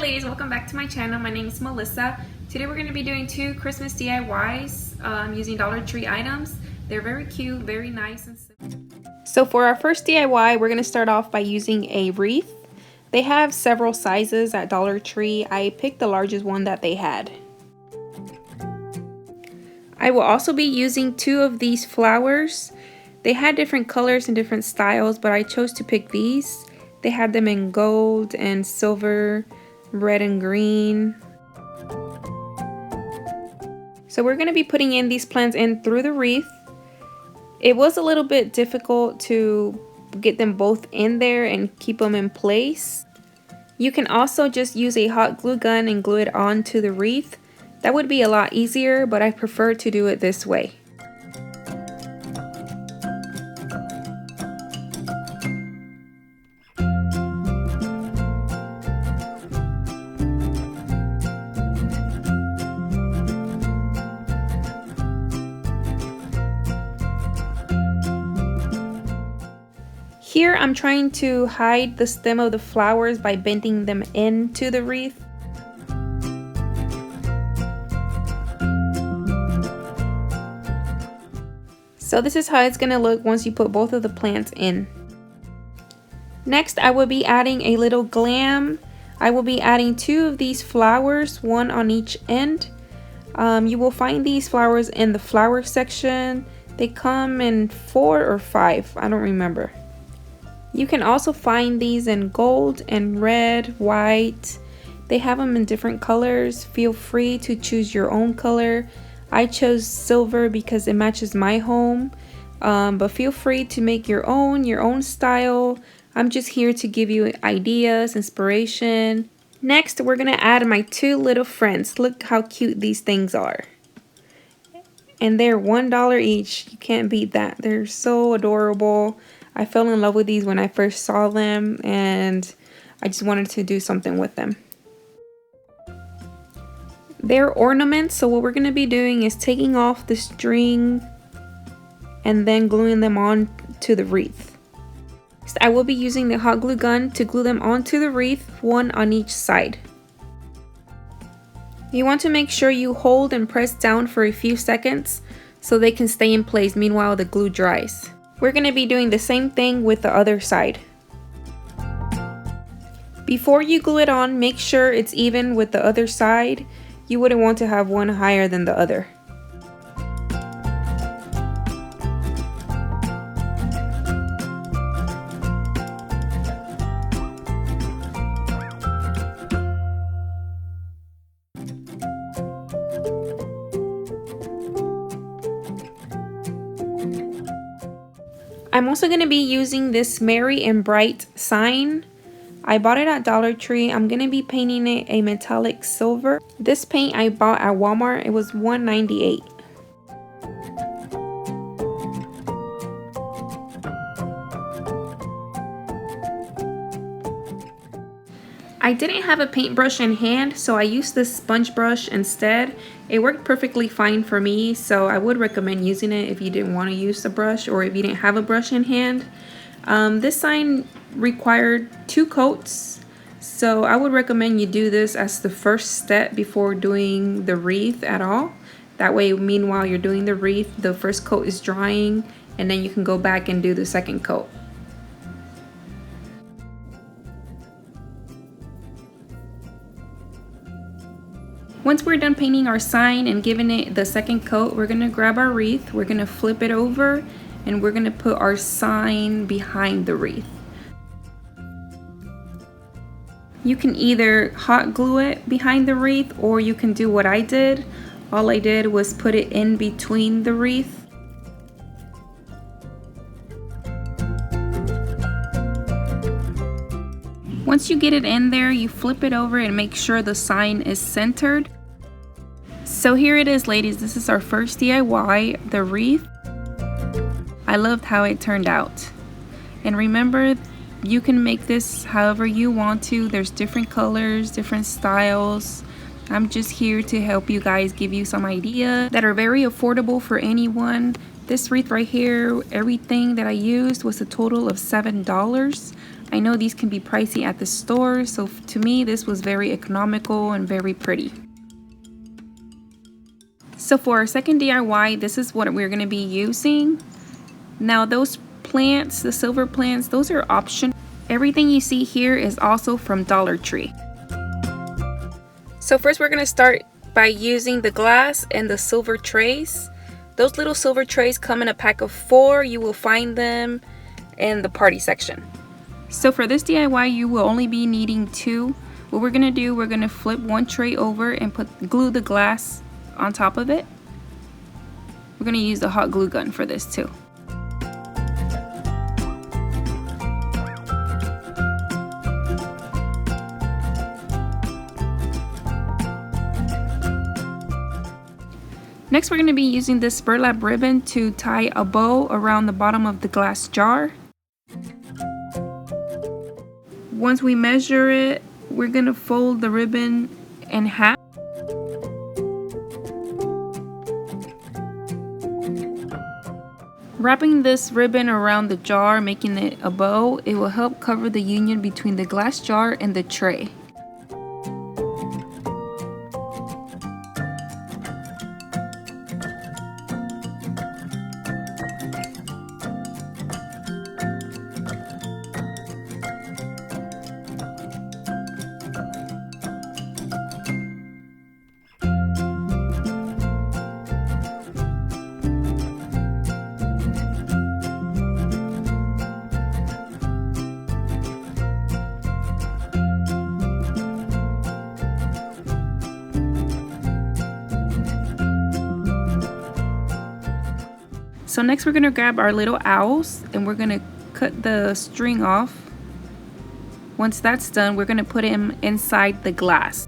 ladies, welcome back to my channel. My name is Melissa. Today we're going to be doing 2 Christmas DIYs using Dollar Tree items. They're very cute, very nice and simple. So for our first DIY, we're going to start off by using a wreath. They have several sizes at Dollar Tree. I picked the largest one that they had. I will also be using 2 of these flowers. They had different colors and different styles, but I chose to pick these. They had them in gold and silver, red and green. So we're going to be putting in these plants in through the wreath. It was a little bit difficult to get them both in there and keep them in place. You can also just use a hot glue gun and glue it onto the wreath. That would be a lot easier, but I prefer to do it this way. Here I'm trying to hide the stem of the flowers by bending them into the wreath. So this is how it's going to look once you put both of the plants in. Next, I will be adding a little glam. I will be adding 2 of these flowers, one on each end. You will find these flowers in the flower section. They come in 4 or 5, I don't remember. You can also find these in gold and red, white. They have them in different colors. Feel free to choose your own color. I chose silver because it matches my home, but feel free to make your own style. I'm just here to give you ideas, inspiration. Next, we're gonna add my 2 little friends. Look how cute these things are. And they're $1 each. You can't beat that. They're so adorable. I fell in love with these when I first saw them, and I just wanted to do something with them. They're ornaments, so what we're going to be doing is taking off the string and then gluing them on to the wreath. Next, I will be using the hot glue gun to glue them onto the wreath, one on each side. You want to make sure you hold and press down for a few seconds so they can stay in place meanwhile the glue dries. We're going to be doing the same thing with the other side. Before you glue it on, make sure it's even with the other side. You wouldn't want to have one higher than the other. I'm also going to be using this Merry and Bright sign. I bought it at Dollar Tree. I'm going to be painting it a metallic silver. This paint I bought at Walmart. It was $1.98. I didn't have a paintbrush in hand, so I used this sponge brush instead. It worked perfectly fine for me, so I would recommend using it if you didn't want to use a brush or if you didn't have a brush in hand. This sign required 2 coats, so I would recommend you do this as the first step before doing the wreath at all. That way, meanwhile you're doing the wreath, the first coat is drying, and then you can go back and do the second coat. Once we're done painting our sign and giving it the second coat, we're going to grab our wreath, we're going to flip it over, and we're going to put our sign behind the wreath. You can either hot glue it behind the wreath, or you can do what I did. All I did was put it in between the wreath. Once you get it in there, you flip it over and make sure the sign is centered. So here it is, ladies. This is our first DIY, the wreath. I loved how it turned out. And remember, you can make this however you want to. There's different colors, different styles. I'm just here to help you guys, give you some ideas that are very affordable for anyone. This wreath right here, everything that I used was a total of $7. I know these can be pricey at the store, so to me this was very economical and very pretty. So for our second DIY, this is what we're going to be using. Now those plants, the silver plants, those are optional. Everything you see here is also from Dollar Tree. So first we're going to start by using the glass and the silver trays. Those little silver trays come in a pack of 4. You will find them in the party section. So for this DIY, you will only be needing 2. What we're going to do, we're going to flip one tray over and glue the glass on top of it. We're going to use the hot glue gun for this too. Next, we're going to be using this burlap ribbon to tie a bow around the bottom of the glass jar. Once we measure it, we're going to fold the ribbon in half. Wrapping this ribbon around the jar, making it a bow, it will help cover the union between the glass jar and the tray. So next we're going to grab our little owls and we're going to cut the string off. Once that's done, we're going to put him inside the glass.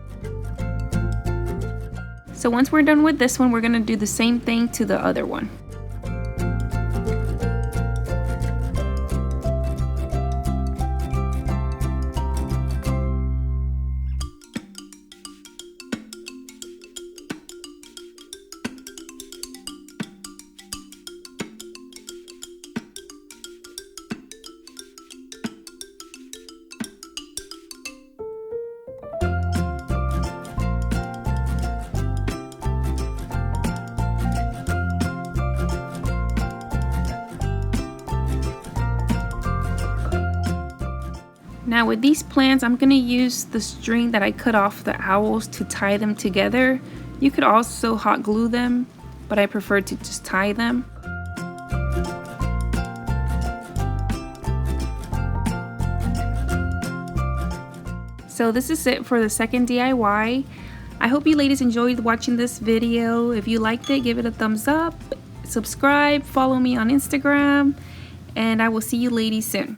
So once we're done with this one, we're going to do the same thing to the other one. Now with these plants, I'm going to use the string that I cut off the owls to tie them together. You could also hot glue them, but I prefer to just tie them. So this is it for the second DIY. I hope you ladies enjoyed watching this video. If you liked it, give it a thumbs up, subscribe, follow me on Instagram, and I will see you ladies soon.